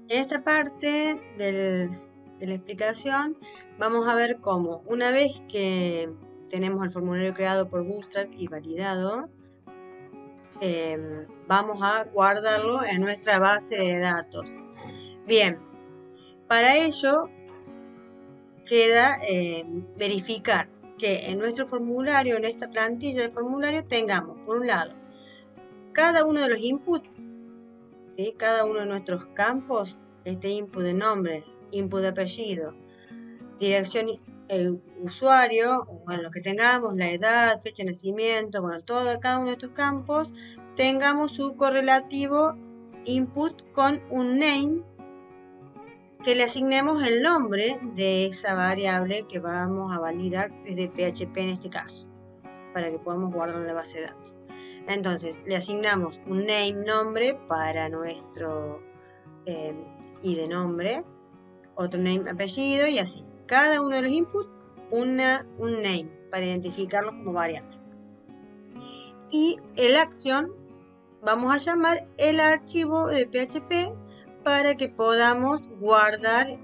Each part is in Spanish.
En esta parte de la explicación vamos a ver cómo, una vez que tenemos el formulario creado por Bootstrap y validado, vamos a guardarlo en nuestra base de datos. Bien, para ello queda verificar que en nuestro formulario, en esta plantilla de formulario, tengamos, por un lado, cada uno de los inputs, ¿sí? Cada uno de nuestros campos, este input de nombre, input de apellido, dirección usuario, bueno, lo que tengamos, la edad, fecha de nacimiento, bueno, cada uno de estos campos, tengamos su correlativo input con un name, que le asignemos el nombre de esa variable que vamos a validar desde PHP en este caso, para que podamos guardarlo en la base de datos. Entonces, le asignamos un name, nombre para nuestro ID nombre, otro name, apellido y así. Cada uno de los inputs, un name para identificarlos como variable. Y el action, vamos a llamar el archivo de PHP para que podamos guardar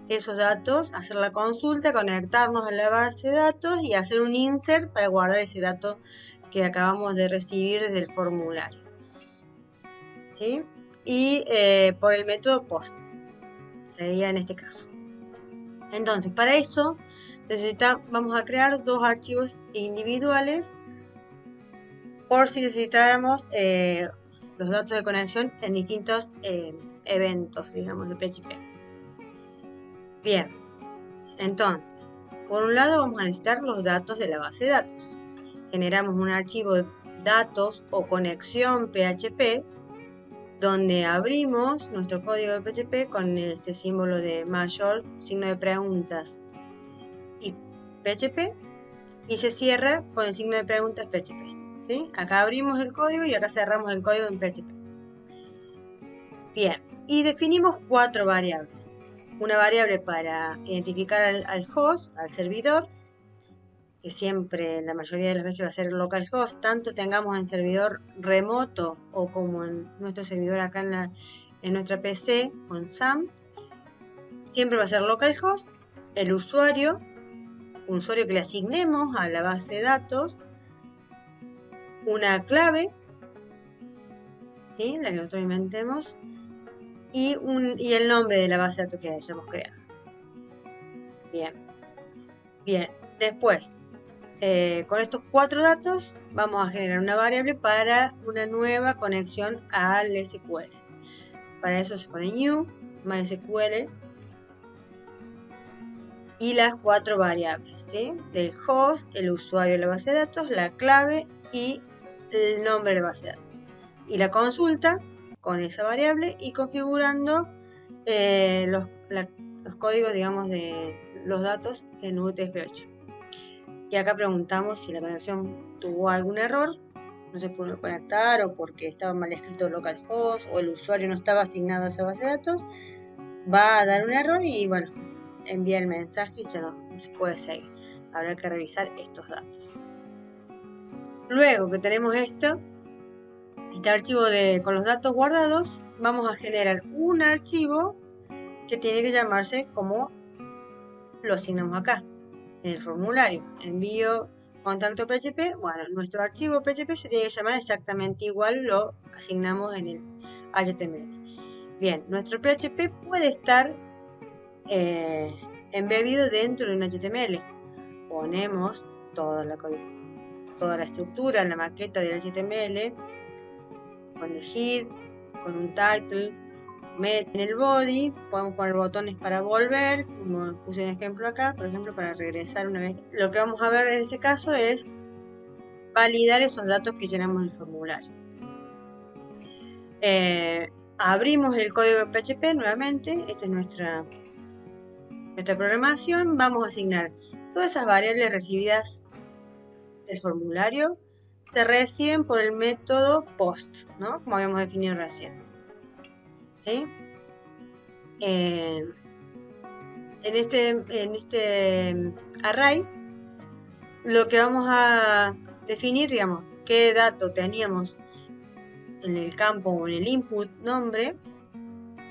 esos datos, hacer la consulta, conectarnos a la base de datos y hacer un insert para guardar ese dato que acabamos de recibir desde el formulario. ¿Sí? Y por el método post sería en este caso. Entonces, para eso vamos a crear dos archivos individuales por si necesitáramos los datos de conexión en distintos eventos, digamos, de PHP. Bien, entonces, por un lado vamos a necesitar los datos de la base de datos. Generamos un archivo de datos o conexión PHP donde abrimos nuestro código de PHP con este símbolo de mayor, signo de preguntas y PHP, y se cierra con el signo de preguntas PHP. ¿Sí? Acá abrimos el código y acá cerramos el código en PHP. Bien, y definimos 4 variables. Una variable para identificar al host, al servidor, que siempre, la mayoría de las veces va a ser localhost, tanto tengamos en servidor remoto o como en nuestro servidor acá en nuestra PC con SAM, siempre va a ser localhost, el usuario, un usuario que le asignemos a la base de datos, una clave, ¿sí? La que nosotros inventemos, y el nombre de la base de datos que hayamos creado. Bien, después, con estos 4 datos vamos a generar una variable para una nueva conexión al SQL. Para eso se pone new, MySQL y las 4 variables, ¿sí? Del host, el usuario de la base de datos, la clave y el nombre de la base de datos. Y la consulta con esa variable y configurando los códigos, digamos, de los datos en UTF-8. Y acá preguntamos si la conexión tuvo algún error, no se pudo conectar o porque estaba mal escrito localhost o el usuario no estaba asignado a esa base de datos, va a dar un error y bueno, envía el mensaje y ya no se puede seguir. Habrá que revisar estos datos. Luego que tenemos este archivo con los datos guardados, vamos a generar un archivo que tiene que llamarse como lo asignamos acá en el formulario. Envío contacto PHP, bueno, nuestro archivo PHP se tiene que llamar exactamente igual, lo asignamos en el HTML. Bien, nuestro PHP puede estar embebido dentro de un HTML. Ponemos toda la estructura, la maqueta del HTML, con el head, con un title, en el body, podemos poner botones para volver, como puse un ejemplo acá, por ejemplo, para regresar una vez. Lo que vamos a ver en este caso es validar esos datos que llenamos en el formulario. Abrimos el código de PHP nuevamente, esta es nuestra programación. Vamos a asignar todas esas variables recibidas del formulario, se reciben por el método post, ¿no? Como habíamos definido recién. ¿Sí? En este array, lo que vamos a definir, digamos, qué dato teníamos en el campo o en el input nombre,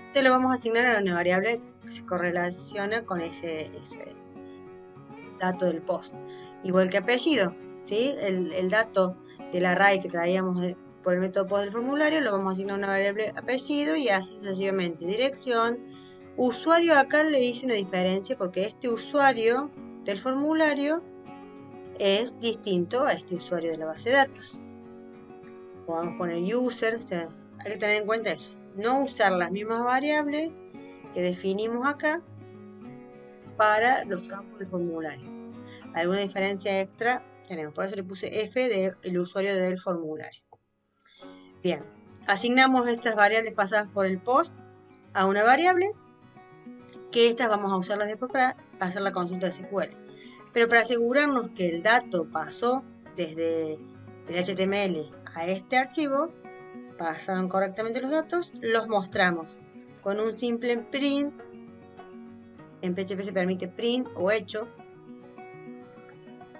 se lo vamos a asignar a una variable que se correlaciona con ese dato del post. Igual que apellido, ¿sí? El dato del array que traíamos por el método post del formulario lo vamos a asignar a una variable apellido y así sucesivamente. Dirección, usuario, acá le hice una diferencia porque este usuario del formulario es distinto a este usuario de la base de datos. Podemos poner user, o sea, hay que tener en cuenta eso. No usar las mismas variables que definimos acá para los campos del formulario. Alguna diferencia extra tenemos, por eso le puse F del usuario del formulario. Bien, asignamos estas variables pasadas por el post a una variable, que estas vamos a usarlas después para hacer la consulta de SQL. Pero para asegurarnos que el dato pasó desde el HTML a este archivo, pasaron correctamente los datos, los mostramos con un simple print. En PHP se permite print o hecho,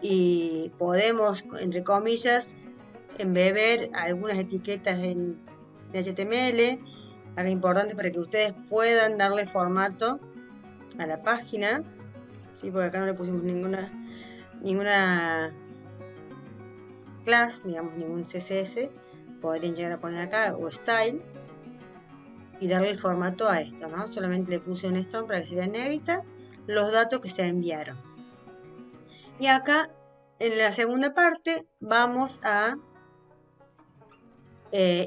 y podemos, entre comillas, embeber algunas etiquetas en HTML. Acá es importante para que ustedes puedan darle formato a la página, ¿sí? Porque acá no le pusimos ninguna class, digamos, ningún CSS. Podrían llegar a poner acá, o style, y darle el formato a esto, ¿no? Solamente le puse un stone para que se vea en negrita los datos que se enviaron. Y acá, en la segunda parte, vamos a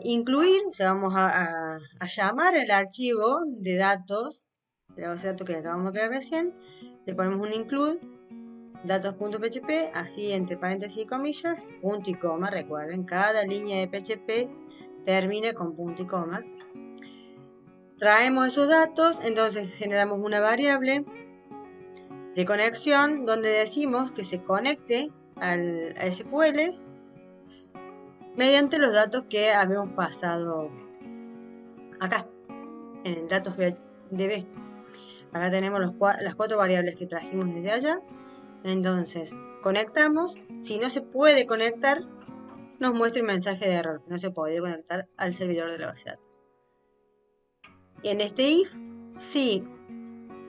incluir, o sea, vamos a llamar el archivo de datos, de la base de datos que acabamos de crear recién. Le ponemos un include, datos.php, así entre paréntesis y comillas, punto y coma. Recuerden, cada línea de PHP termina con punto y coma. Traemos esos datos, entonces generamos una variable de conexión donde decimos que se conecte al SQL mediante los datos que habíamos pasado acá, en el datos DB. Acá tenemos las 4 variables que trajimos desde allá. Entonces, conectamos. Si no se puede conectar, nos muestra un mensaje de error. No se puede conectar al servidor de la base de datos. En este if, si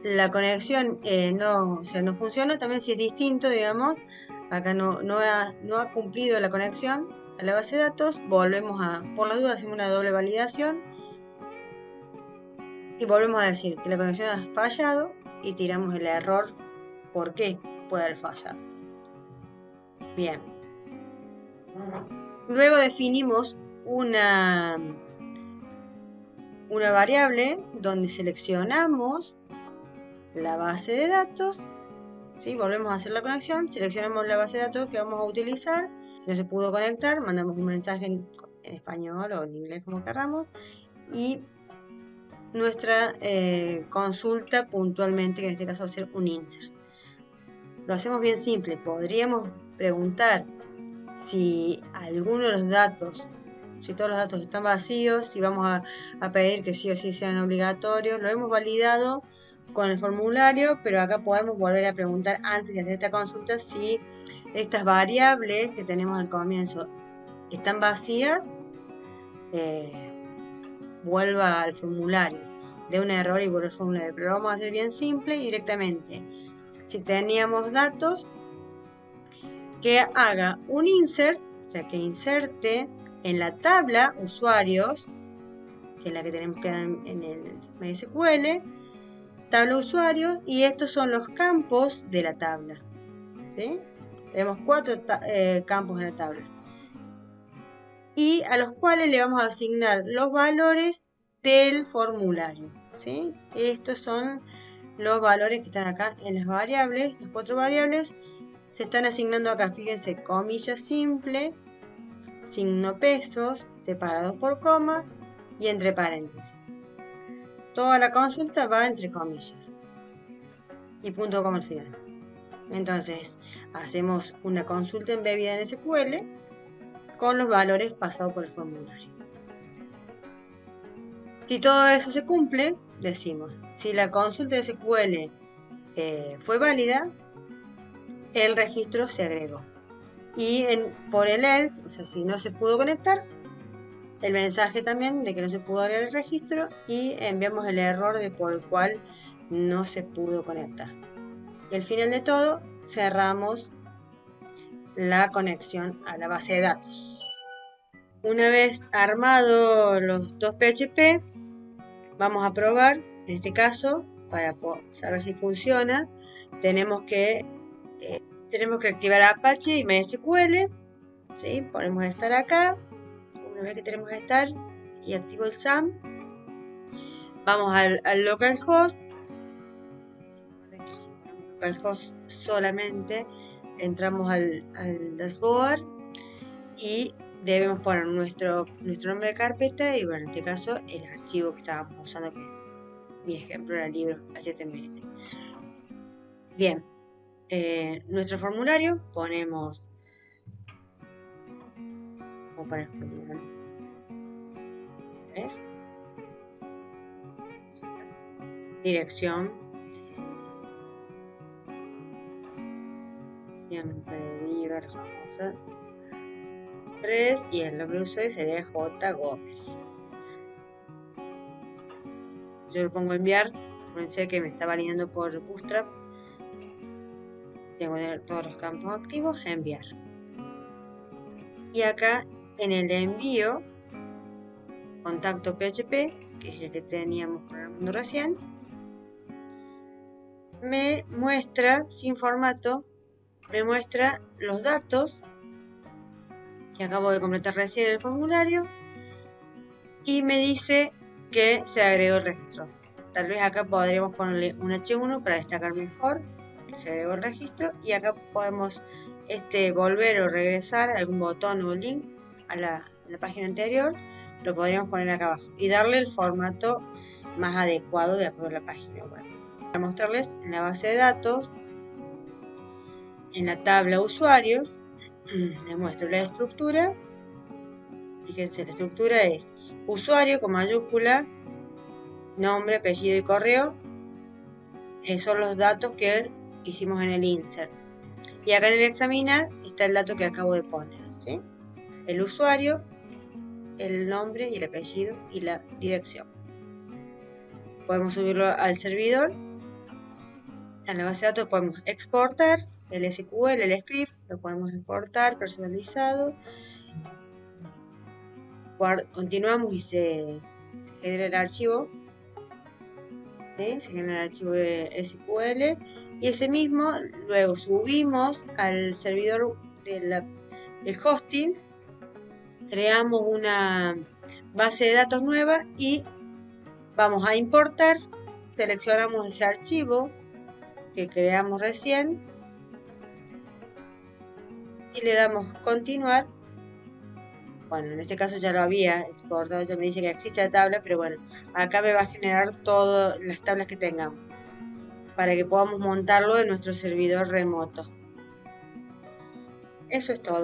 la conexión no funciona, también si es distinto, digamos, acá no ha cumplido la conexión a la base de datos, volvemos por la duda, hacemos una doble validación y volvemos a decir que la conexión ha fallado y tiramos el error por qué puede haber fallado. Bien. Luego definimos una variable donde seleccionamos la base de datos, ¿sí? Volvemos a hacer la conexión, seleccionamos la base de datos que vamos a utilizar. Si no se pudo conectar, mandamos un mensaje en español o en inglés, como queramos, y nuestra consulta puntualmente, que en este caso va a ser un insert. Lo hacemos bien simple. Podríamos preguntar si alguno de los datos, si todos los datos están vacíos, si vamos a pedir que sí o sí sean obligatorios. Lo hemos validado con el formulario, pero acá podemos volver a preguntar antes de hacer esta consulta si estas variables que tenemos al comienzo están vacías. Vuelva al formulario, de un error y vuelva al formulario, pero lo vamos a hacer bien simple y directamente. Si teníamos datos, que haga un insert, o sea, que inserte en la tabla usuarios, que es la que tenemos que dar en el MySQL, tabla usuarios, y estos son los campos de la tabla, ¿sí? Tenemos 4 campos en la tabla, y a los cuales le vamos a asignar los valores del formulario, ¿sí? Estos son los valores que están acá en las variables. Estas 4 variables se están asignando acá, fíjense, comilla simple, signo pesos, separados por coma y entre paréntesis. Toda la consulta va entre comillas y punto coma al final. Entonces, hacemos una consulta embebida en SQL con los valores pasados por el formulario. Si todo eso se cumple, decimos, si la consulta de SQL fue válida, el registro se agregó. Y por el else, o sea, si no se pudo conectar, el mensaje también de que no se pudo abrir el registro y enviamos el error de por el cual no se pudo conectar. Y al final de todo cerramos la conexión a la base de datos. Una vez armado los dos PHP, vamos a probar, en este caso, para saber si funciona, tenemos que activar Apache y MySQL, ¿sí? Ponemos estar acá. Una vez que tenemos estar y activo el SAM, vamos al localhost. Recuerden que si ponemos localhost solamente entramos al dashboard y debemos poner nuestro nombre de carpeta y, bueno, en este caso el archivo que estábamos usando, que mi ejemplo era el libro HTML. Bien, nuestro formulario ponemos, vamos a poner formulario, ¿ves? Dirección, siempre líder famosa 3 y el nombre de usuario sería J. Gómez. Yo lo pongo a enviar, pensé que me estaba alineando por Bootstrap. Tengo todos los campos activos, enviar. Y acá en el envío, contacto PHP, que es el que teníamos programando recién, me muestra, sin formato, me muestra los datos que acabo de completar recién en el formulario y me dice que se agregó el registro. Tal vez acá podríamos ponerle un H1 para destacar mejor que se agregó el registro, y acá podemos volver o regresar a algún botón o link a la página anterior, lo podríamos poner acá abajo y darle el formato más adecuado de acuerdo a la página web. Para mostrarles en la base de datos, en la tabla usuarios, les muestro la estructura. Fíjense, la estructura es usuario con mayúscula, nombre, apellido y correo. Son los datos que hicimos en el insert. Y acá en el examinar está el dato que acabo de poner, ¿sí? El usuario, el nombre y el apellido y la dirección. Podemos subirlo al servidor. En la base de datos podemos exportar el SQL, el script, lo podemos exportar personalizado. Continuamos y se genera el archivo, ¿sí? Se genera el archivo de SQL y ese mismo luego subimos al servidor del hosting, creamos una base de datos nueva y vamos a importar, seleccionamos ese archivo que creamos recién y le damos continuar. Bueno, en este caso ya lo había exportado, ya me dice que existe la tabla, pero bueno, acá me va a generar todas las tablas que tengamos para que podamos montarlo en nuestro servidor remoto. Eso es todo.